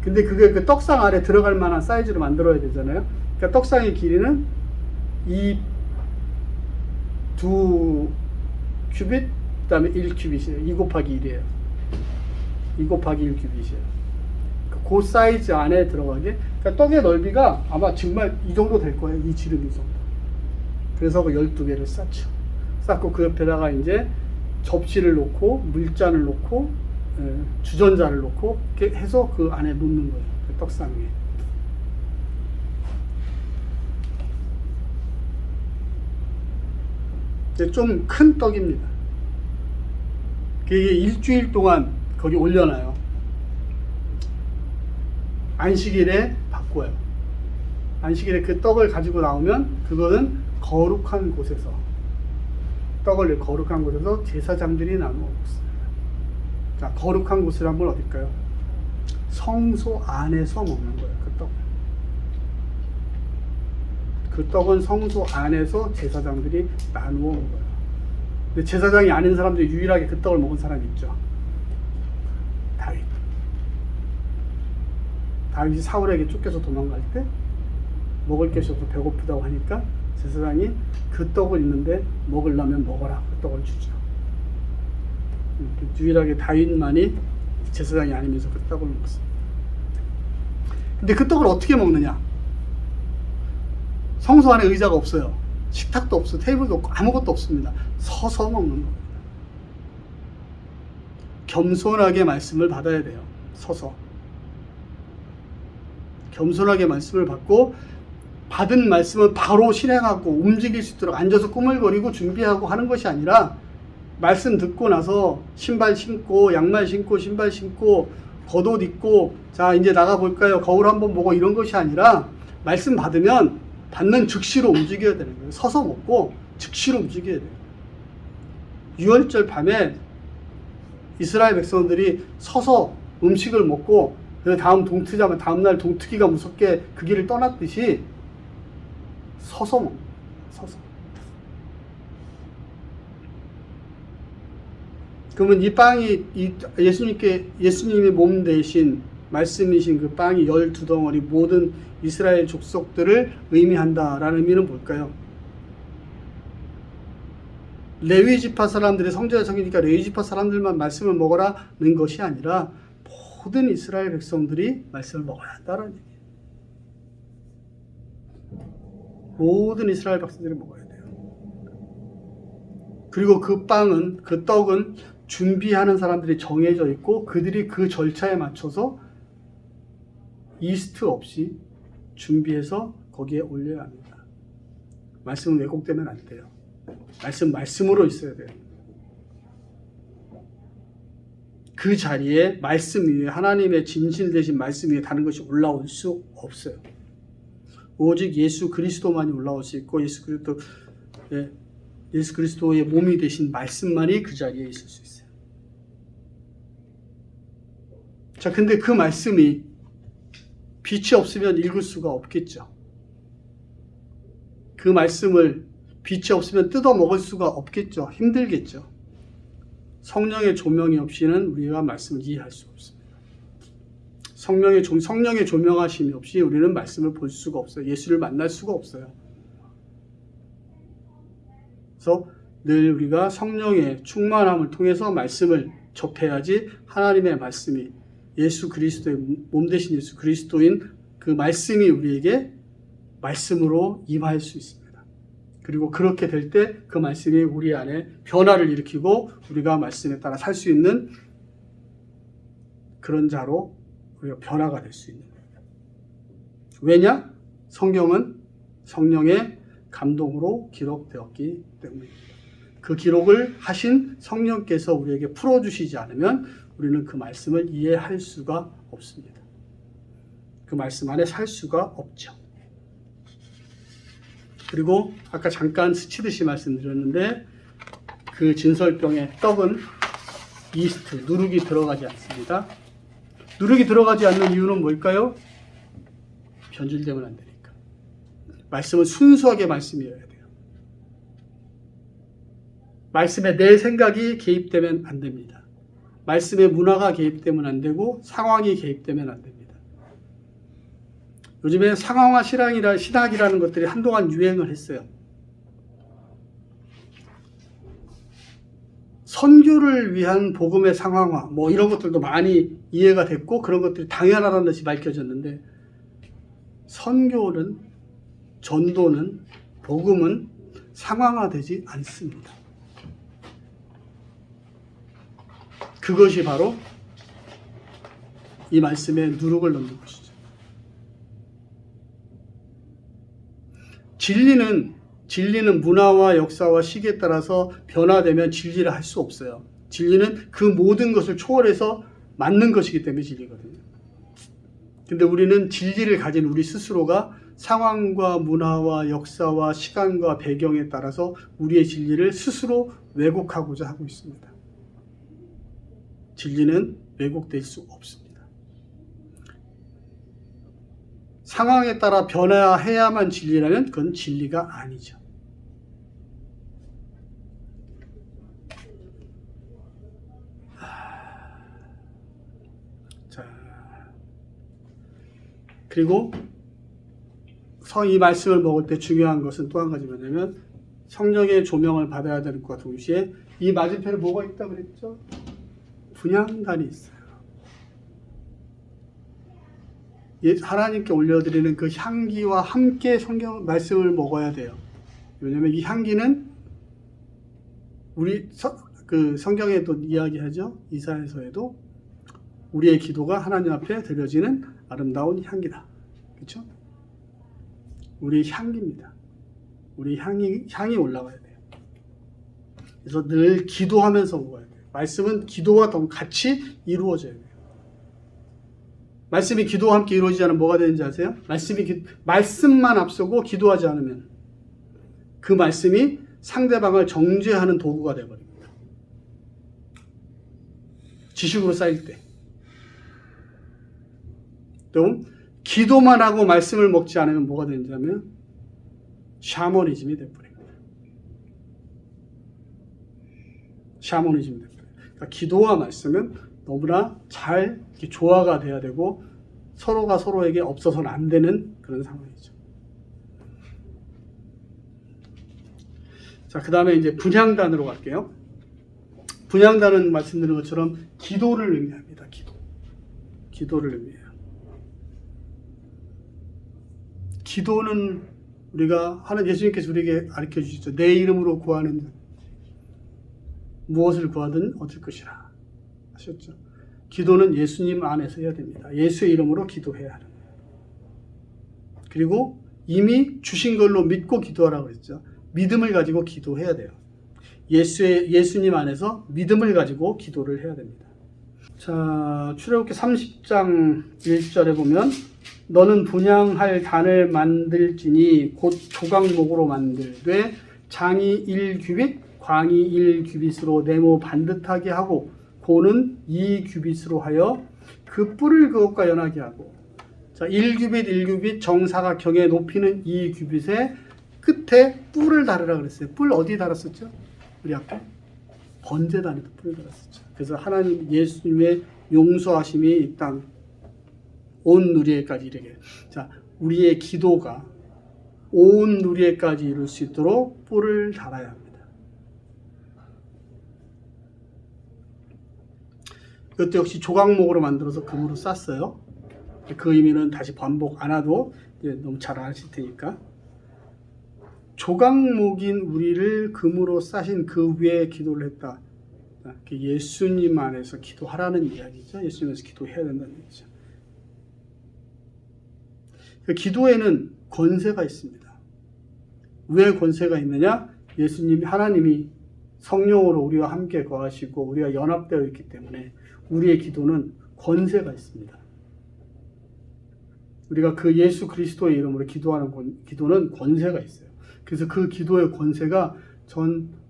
근데 그게 그 떡상 아래 들어갈 만한 사이즈로 만들어야 되잖아요. 그러니까 떡상의 길이는 이 2 큐빗 그 다음에 1큐빗이에요. 2 곱하기 1이에요. 2 곱하기 1큐빗이에요. 그 사이즈 안에 들어가게. 그러니까 떡의 넓이가 아마 정말 이 정도 될 거예요. 이 지름 이 정도. 그래서 그 12개를 쌓죠. 쌓고 그 옆에다가 이제 접시를 놓고 물잔을 놓고 주전자를 놓고 이렇게 해서 그 안에 놓는 거예요. 그 떡상 위에. 좀 큰 떡입니다. 그게 일주일 동안 거기 올려놔요. 안식일에 바꿔요. 안식일에 그 떡을 가지고 나오면 그거는 거룩한 곳에서 떡을 거룩한 곳에서 제사장들이 나누어 먹습니다. 자, 거룩한 곳을 한번 어딜까요? 성소 안에서 먹는 거예요. 그 떡. 그 떡은 성소 안에서 제사장들이 나누어 먹어요. 근데 제사장이 아닌 사람들이 유일하게 그 떡을 먹은 사람이 있죠. 다윗. 다윗이 사울에게 쫓겨서 도망갈 때 먹을 것이 없어 배고프다고 하니까 제사장이 그 떡을 있는데 먹으려면 먹어라. 그 떡을 주죠. 유일하게 다윗만이 제사장이 아니면서 그 떡을 먹습니다. 근데 그 떡을 어떻게 먹느냐? 성소 안에 의자가 없어요. 식탁도 없어, 테이블도 없고 아무것도 없습니다. 서서 먹는 겁니다. 겸손하게 말씀을 받아야 돼요. 서서. 겸손하게 말씀을 받고 받은 말씀을 바로 실행하고 움직일 수 있도록 앉아서 꾸물거리고 준비하고 하는 것이 아니라 말씀 듣고 나서 신발 신고 양말 신고 신발 신고 겉옷 입고 자 이제 나가볼까요? 거울 한번 보고 이런 것이 아니라 말씀 받으면 받는 즉시로 움직여야 되는 거예요. 서서 먹고 즉시로 움직여야 돼요. 유월절 밤에 이스라엘 백성들이 서서 음식을 먹고 다음 동트자면 다음날 동트기가 무섭게 그 길을 떠났듯이 서서 먹는 거예요. 서서. 그러면 이 빵이 예수님의 몸 대신 말씀이신 그 빵이 12덩어리 모든 이스라엘 족속들을 의미한다라는 의미는 뭘까요? 레위 지파 사람들이 성전에 섬기니까 레위 지파 사람들만 말씀을 먹어라는 것이 아니라 모든 이스라엘 백성들이 말씀을 먹어야 한다는 얘기예요. 모든 이스라엘 백성들이 먹어야 돼요. 그리고 그 빵은, 그 떡은 준비하는 사람들이 정해져 있고 그들이 그 절차에 맞춰서 이스트 없이 준비해서 거기에 올려야 합니다. 말씀은 왜곡되면 안 돼요. 말씀으로 있어야 돼요. 그 자리에 말씀 위에 하나님의 진실되신 말씀 위에 다른 것이 올라올 수 없어요. 오직 예수 그리스도만이 올라올 수 있고 예수 그리스도의 몸이 되신 말씀만이 그 자리에 있을 수 있어요. 자, 근데 그 말씀이 빛이 없으면 읽을 수가 없겠죠. 그 말씀을 빛이 없으면 뜯어 먹을 수가 없겠죠. 힘들겠죠. 성령의 조명이 없이는 우리가 말씀을 이해할 수 없습니다. 성령의 조명하심이 없이 우리는 말씀을 볼 수가 없어요. 예수를 만날 수가 없어요. 그래서 늘 우리가 성령의 충만함을 통해서 말씀을 접해야지 하나님의 말씀이 예수 그리스도의 몸 되신 예수 그리스도인 그 말씀이 우리에게 말씀으로 임할 수 있습니다. 그리고 그렇게 될 때 그 말씀이 우리 안에 변화를 일으키고 우리가 말씀에 따라 살 수 있는 그런 자로 우리가 변화가 될 수 있는 겁니다. 왜냐? 성경은 성령의 감동으로 기록되었기 때문입니다. 그 기록을 하신 성령께서 우리에게 풀어주시지 않으면 우리는 그 말씀을 이해할 수가 없습니다. 그 말씀 안에 살 수가 없죠. 그리고 아까 잠깐 스치듯이 말씀드렸는데 그 진설병의 떡은 이스트, 누룩이 들어가지 않습니다. 누룩이 들어가지 않는 이유는 뭘까요? 변질되면 안 되니까. 말씀은 순수하게 말씀이어야 돼요. 말씀에 내 생각이 개입되면 안 됩니다. 말씀에 문화가 개입되면 안 되고 상황이 개입되면 안 됩니다. 요즘에 상황화 신학이라는 것들이 한동안 유행을 했어요. 선교를 위한 복음의 상황화, 뭐 이런 것들도 많이 이해가 됐고 그런 것들이 당연하다는 듯이 밝혀졌는데, 선교는, 전도는, 복음은 상황화되지 않습니다. 그것이 바로 이 말씀에 누룩을 넣는 것이죠. 진리는 문화와 역사와 시기에 따라서 변화되면 진리를 할 수 없어요. 진리는 그 모든 것을 초월해서 맞는 것이기 때문에 진리거든요. 근데 우리는 진리를 가진 우리 스스로가 상황과 문화와 역사와 시간과 배경에 따라서 우리의 진리를 스스로 왜곡하고자 하고 있습니다. 진리는 왜곡될 수 없습니다. 상황에 따라 변화해야만 진리라면 그건 진리가 아니죠. 자, 그리고 이 말씀을 먹을 때 중요한 것은 또 한 가지 뭐냐면, 성령의 조명을 받아야 되는 것과 동시에 이 맞은편에 뭐가 있다고 그랬죠? 분향단이 있어요. 하나님께 올려드리는 그 향기와 함께 성경 말씀을 먹어야 돼요. 왜냐하면 이 향기는 우리 그 성경에도 이야기하죠. 이사야서에도 우리의 기도가 하나님 앞에 드려지는 아름다운 향기다. 그렇죠? 우리의 향기입니다. 우리 향이 올라가야 돼요. 그래서 늘 기도하면서 먹어야 돼요. 말씀은 기도와 같이 이루어져야 돼요. 말씀이 기도와 함께 이루어지지 않으면 뭐가 되는지 아세요? 말씀만 앞서고 기도하지 않으면 그 말씀이 상대방을 정죄하는 도구가 되어버립니다. 지식으로 쌓일 때. 또 기도만 하고 말씀을 먹지 않으면 뭐가 되는지 하면 샤머니즘이 되어버립니다. 샤머니즘이 되어버려요. 그러니까 기도와 말씀은 너무나 잘 이렇게 조화가 돼야 되고 서로가 서로에게 없어서는 안 되는 그런 상황이죠. 자, 그 다음에 이제 분향단으로 갈게요. 분향단은 말씀드린 것처럼 기도를 의미합니다. 기도를 의미해요. 기도는 우리가 예수님께서 우리에게 가르쳐 주시죠. 내 이름으로 구하는 자 무엇을 구하든 얻을 것이라 하셨죠. 기도는 예수님 안에서 해야 됩니다. 예수의 이름으로 기도해야 하는 거예요. 그리고 이미 주신 걸로 믿고 기도하라고 그랬죠. 믿음을 가지고 기도해야 돼요. 예수님 안에서 믿음을 가지고 기도를 해야 됩니다. 자, 출애굽기 30장 1절에 보면 너는 분향할 단을 만들지니 곧 조각목으로 만들되 장이 1규빗 광이 1규빗으로 네모 반듯하게 하고 고는 2규빗으로 하여 그 뿔을 그것과 연하게 하고, 자, 1규빗 정사각형의 높이는 2규빗의 끝에 뿔을 달으라 그랬어요. 뿔 어디 달았었죠? 우리 아까 번제단에도 뿔을 달았었죠. 그래서 하나님 예수님의 용서하심이 이 땅 온 누리에까지 이르게. 자, 우리의 기도가 온 누리에까지 이룰 수 있도록 뿔을 달아야 합니다. 이것도 역시 조각목으로 만들어서 금으로 쌌어요. 그 의미는 다시 반복 안 해도 이제 너무 잘 아실 테니까. 조각목인 우리를 금으로 싸신 그 위에 기도를 했다. 예수님 안에서 기도하라는 이야기죠. 예수님에서 기도해야 된다는 얘기죠. 기도에는 권세가 있습니다. 왜 권세가 있느냐? 하나님이 성령으로 우리와 함께 거하시고 우리가 연합되어 있기 때문에 우리의 기도는 권세가 있습니다. 우리가 그 예수 그리스도의 이름으로 기도하는 기도는 권세가 있어요. 그래서 그 기도의 권세가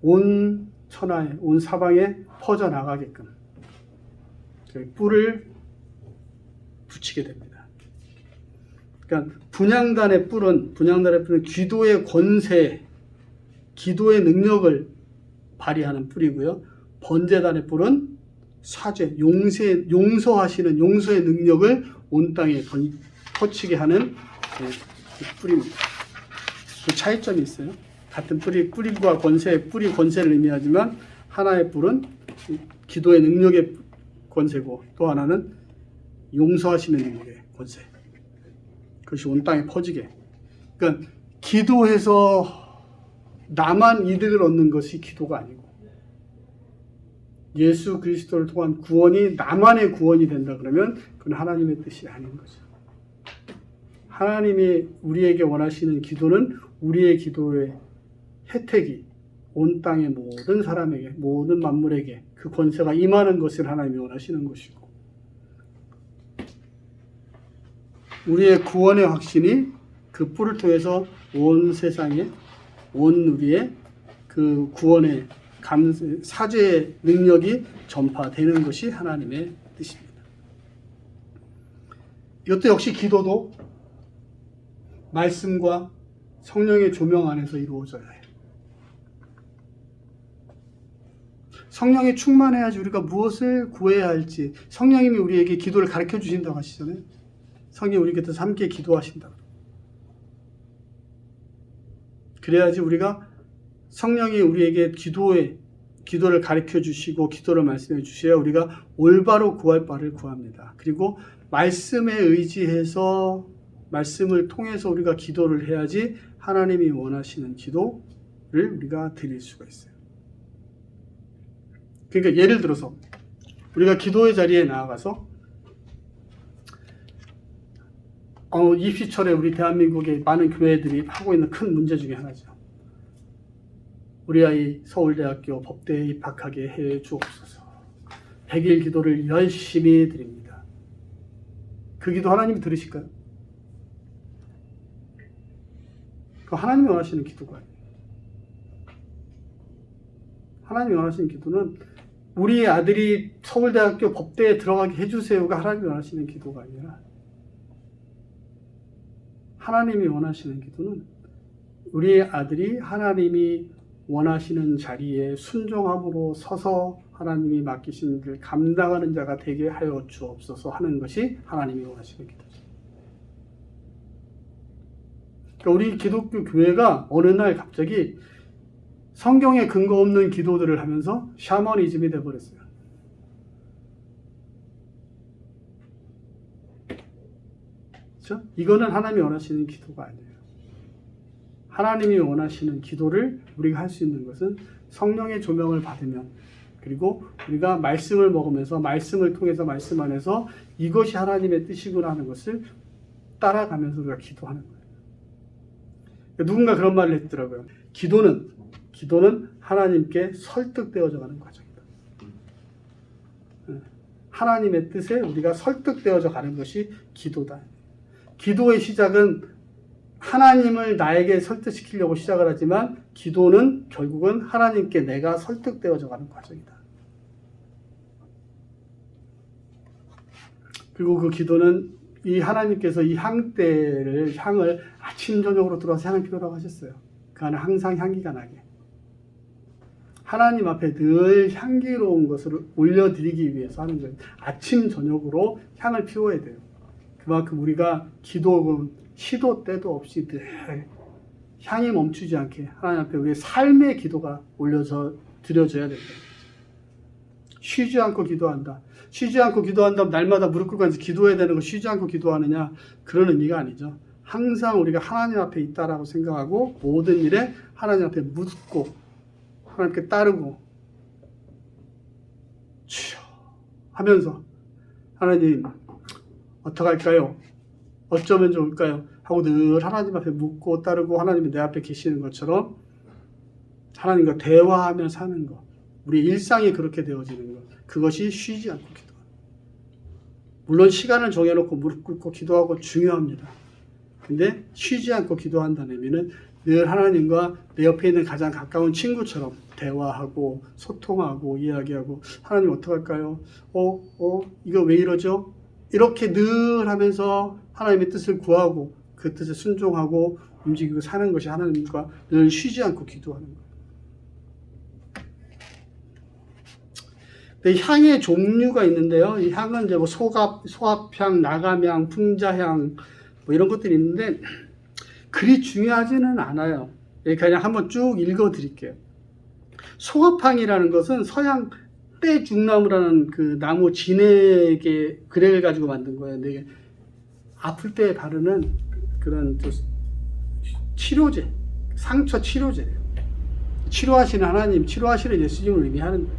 온 천하에, 온 사방에 퍼져나가게끔 뿔을 붙이게 됩니다. 그러니까 분향단의 뿔은 기도의 권세, 기도의 능력을 발휘하는 뿔이고요. 번제단의 뿔은 사죄, 용서하시는 용서의 능력을 온 땅에 퍼치게 하는 뿔입니다. 그 차이점이 있어요. 같은 뿔과 뿔이 권세를 의미하지만 하나의 뿔은 기도의 능력의 권세고, 또 하나는 용서하심의 능력의 권세. 그것이 온 땅에 퍼지게. 그러니까 기도해서 나만 이득을 얻는 것이 기도가 아니고, 예수 그리스도를 통한 구원이 나만의 구원이 된다 그러면 그건 하나님의 뜻이 아닌 거죠. 하나님이 우리에게 원하시는 기도는 우리의 기도의 혜택이 온 땅의 모든 사람에게, 모든 만물에게 그 권세가 임하는 것을 하나님이 원하시는 것이고, 우리의 구원의 확신이 그 뿔을 통해서 온 세상에, 온 우리의 그 구원의 사죄의 능력이 전파되는 것이 하나님의 뜻입니다. 이것도 역시 기도도 말씀과 성령의 조명 안에서 이루어져야 해요. 성령에 충만해야지 우리가 무엇을 구해야 할지, 성령님이 우리에게 기도를 가르쳐 주신다고 하시잖아요. 성령이 우리 곁에서 함께 기도하신다. 그래야지 우리가 성령이 우리에게 기도를 가르쳐 주시고 기도를 말씀해 주셔야 우리가 올바로 구할 바를 구합니다. 그리고 말씀에 의지해서 말씀을 통해서 우리가 기도를 해야지 하나님이 원하시는 기도를 우리가 드릴 수가 있어요. 그러니까 예를 들어서 우리가 기도의 자리에 나아가서 입시철에 우리 대한민국의 많은 교회들이 하고 있는 큰 문제 중에 하나죠. 우리 아이 서울대학교 법대에 입학하게 해 주옵소서. 100일 기도를 열심히 드립니다. 그 기도 하나님이 들으실까요? 그 하나님이 원하시는 기도가 아니에요. 하나님이 원하시는 기도는 우리 아들이 서울대학교 법대에 들어가게 해주세요가 하나님이 원하시는 기도가 아니라, 하나님이 원하시는 기도는 우리 아들이 하나님이 원하시는 자리에 순종함으로 서서 하나님이 맡기신 일을 감당하는 자가 되게 하여 주옵소서 하는 것이 하나님이 원하시는 기도죠. 그러니까 우리 기독교 교회가 어느 날 갑자기 성경에 근거 없는 기도들을 하면서 샤머니즘이 되어버렸어요. 그렇죠? 이거는 하나님이 원하시는 기도가 아니에요. 하나님이 원하시는 기도를 우리가 할 수 있는 것은 성령의 조명을 받으면, 그리고 우리가 말씀을 먹으면서 말씀을 통해서 말씀 안에서 이것이 하나님의 뜻이구나 하는 것을 따라가면서 우리가 기도하는 거예요. 누군가 그런 말을 했더라고요. 기도는 하나님께 설득되어져 가는 과정이다. 하나님의 뜻에 우리가 설득되어져 가는 것이 기도다. 기도의 시작은 하나님을 나에게 설득시키려고 시작을 하지만, 기도는 결국은 하나님께 내가 설득되어져 가는 과정이다. 그리고 그 기도는 이 하나님께서 이 향을 아침 저녁으로 들어와서 향을 피우라고 하셨어요. 그 안에 항상 향기가 나게. 하나님 앞에 늘 향기로운 것을 올려드리기 위해서 하는 거예요. 아침 저녁으로 향을 피워야 돼요. 그만큼 우리가 기도는 시도 때도 없이 늘 향이 멈추지 않게 하나님 앞에 우리의 삶의 기도가 올려서 드려져야 된다. 쉬지 않고 기도한다. 쉬지 않고 기도한다면 날마다 무릎 꿇고 앉아서 기도해야 되는 거 쉬지 않고 기도하느냐, 그런 의미가 아니죠. 항상 우리가 하나님 앞에 있다라고 생각하고 모든 일에 하나님 앞에 묻고 하나님께 따르고 주여 하면서, 하나님 어떡할까요? 어쩌면 좋을까요? 하고 늘 하나님 앞에 묻고 따르고 하나님이 내 앞에 계시는 것처럼 하나님과 대화하며 사는 것, 우리 일상이 그렇게 되어지는 것, 그것이 쉬지 않고 기도하는 것. 물론 시간을 정해놓고 무릎 꿇고 기도하고 중요합니다. 근데 쉬지 않고 기도한다는 의미는 늘 하나님과 내 옆에 있는 가장 가까운 친구처럼 대화하고 소통하고 이야기하고, 하나님 어떡할까요? 이거 왜 이러죠? 이렇게 늘 하면서 하나님의 뜻을 구하고 그 뜻에 순종하고 움직이고 사는 것이 하나님과 늘 쉬지 않고 기도하는 거예요. 향의 종류가 있는데요. 이 향은 이제 뭐 소합향, 나감향, 풍자향 뭐 이런 것들이 있는데 그리 중요하지는 않아요. 그냥 한번 쭉 읽어 드릴게요. 소합향이라는 것은 떼죽나무라는 그 나무 진액의 그레를 가지고 만든 거예요. 근데 이게 아플 때 바르는 그런 치료제, 상처 치료제예요. 치료하시는 하나님, 치료하시는 예수님을 의미하는 거예요.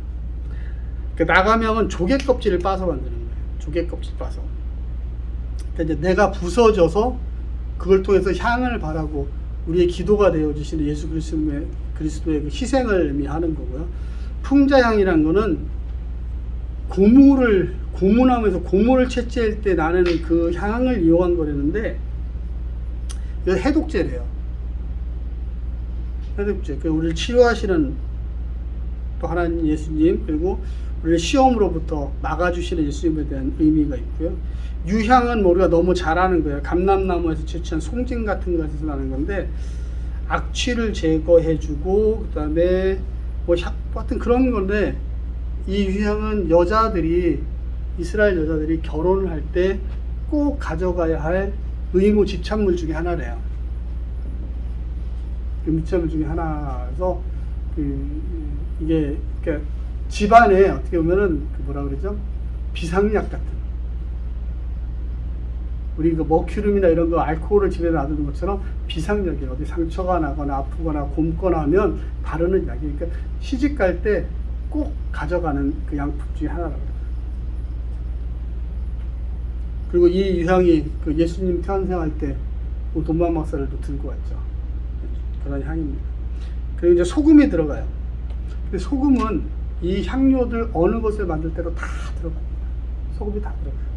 그러니까 나가명은 조개 껍질을 빠서 만드는 거예요. 조개 껍질 빠서. 그러니까 이제 내가 부서져서 그걸 통해서 향을 바라고 우리의 기도가 되어 주시는 예수 그리스도의 그 희생을 의미하는 거고요. 풍자향이란 거는 고무나무에서 고무를 채취할 때 나는 그 향을 이용한 거라는데, 이거 해독제래요. 해독제. 그 우리를 치료하시는 또 하나님 예수님, 그리고 우리를 시험으로부터 막아주시는 예수님에 대한 의미가 있고요. 유향은 뭐 우리가 너무 잘 아는 거예요. 감람나무에서 채취한 송진 같은 것에서 나는 건데, 악취를 제거해주고 그 다음에 뭐 같은 그런 건데, 이 유향은 이스라엘 여자들이 결혼을 할 때 꼭 가져가야 할 의무 집착물 중에 하나래요. 그 집착물 중에 하나라서 이게 그러니까 집안에 어떻게 보면은 뭐라 그러죠? 비상약 같은. 우리 그 머큐름이나 이런 거 알코올을 집에 놔두는 것처럼 비상약이에요. 어디 상처가 나거나 아프거나 굼거나 하면 바르는 약이. 그러니까 시집 갈 때 꼭 가져가는 그 양품 중에 하나라고 해요. 그리고 이 유향이 그 예수님 탄생할 때 돈방 박사를도 들고 왔죠. 그런 향입니다. 그리고 이제 소금이 들어가요. 근데 소금은 이 향료들 어느 것을 만들 때로 다 들어갑니다. 소금이 다 들어가요.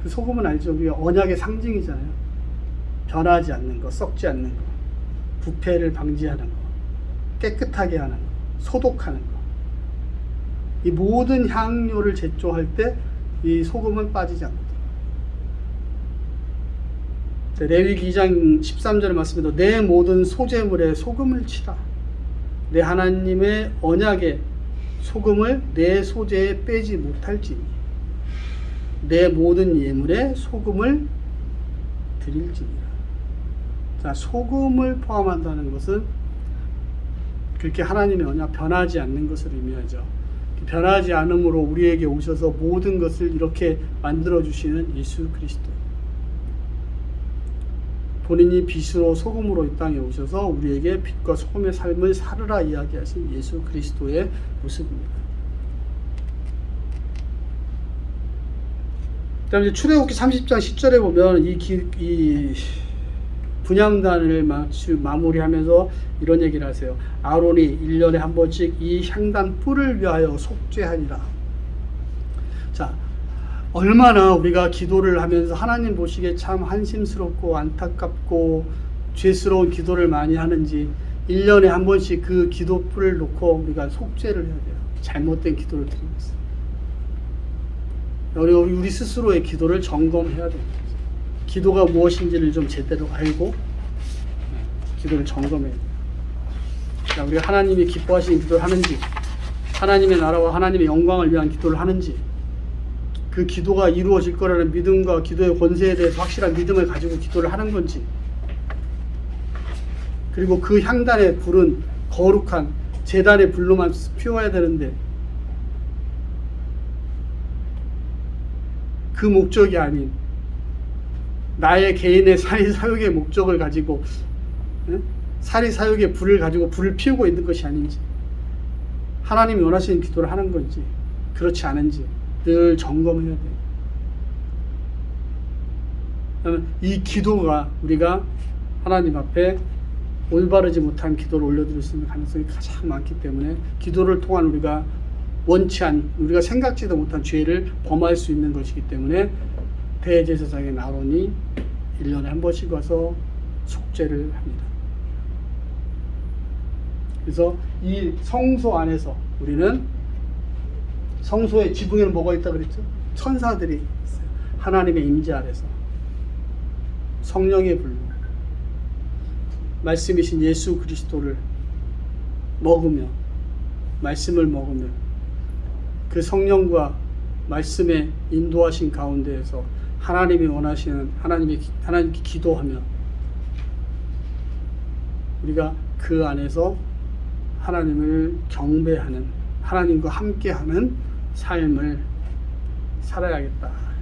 그 소금은 알죠? 우리가 언약의 상징이잖아요. 변하지 않는 거, 썩지 않는 거, 부패를 방지하는 거, 깨끗하게 하는 거, 소독하는 거. 이 모든 향료를 제조할 때 이 소금은 빠지지 않거든요. 레위기 2장 13절의 말씀에도 내 모든 소재물에 소금을 치라. 내 하나님의 언약에 소금을 내 소재에 빼지 못할지니 내 모든 예물에 소금을 드릴지니라. 자, 소금을 포함한다는 것은 그렇게 하나님의 언약 변하지 않는 것을 의미하죠. 변하지 않음으로 우리에게 오셔서 모든 것을 이렇게 만들어 주시는 예수 그리스도. 본인이 빛으로 소금으로 이 땅에 오셔서 우리에게 빛과 소금의 삶을 살으라 이야기하신 예수 그리스도의 모습입니다. 그다음에 출애굽기 30장 10절에 보면 이 분향단을 마무리하면서 이런 얘기를 하세요. 아론이 1년에 한 번씩 이 향단 뿔을 위하여 속죄하니라. 자, 얼마나 우리가 기도를 하면서 하나님 보시기에 참 한심스럽고 안타깝고 죄스러운 기도를 많이 하는지 1년에 한 번씩 그 기도 뿔을 놓고 우리가 속죄를 해야 돼요. 잘못된 기도를 드리고 있어요. 우리 스스로의 기도를 점검해야 됩니다. 기도가 무엇인지를 좀 제대로 알고 기도를 점검해야 돼요. 자, 우리가 하나님이 기뻐하시는 기도를 하는지, 하나님의 나라와 하나님의 영광을 위한 기도를 하는지, 그 기도가 이루어질 거라는 믿음과 기도의 권세에 대해서 확실한 믿음을 가지고 기도를 하는 건지, 그리고 그 향단의 불은 거룩한 제단의 불로만 피워야 되는데 그 목적이 아닌 나의 개인의 사리사욕의 목적을 가지고 사리사욕의 불을 가지고 불을 피우고 있는 것이 아닌지, 하나님이 원하시는 기도를 하는 건지 그렇지 않은지 늘 점검해야 돼요. 이 기도가 우리가 하나님 앞에 올바르지 못한 기도를 올려드릴 수 있는 가능성이 가장 많기 때문에 기도를 통한 우리가 우리가 생각지도 못한 죄를 범할 수 있는 것이기 때문에 대제사장인 아론이 1년에 한 번씩 와서 속죄를 합니다. 그래서 이 성소 안에서 우리는 성소의 지붕에는 뭐가 있다 그랬죠? 천사들이 있어요. 하나님의 임재 아래서 성령의 불로 말씀이신 예수 그리스도를 먹으며 말씀을 먹으며 그 성령과 말씀의 인도하신 가운데에서 하나님이 원하시는 하나님께 기도하며 우리가 그 안에서 하나님을 경배하는 하나님과 함께하는 삶을 살아야겠다.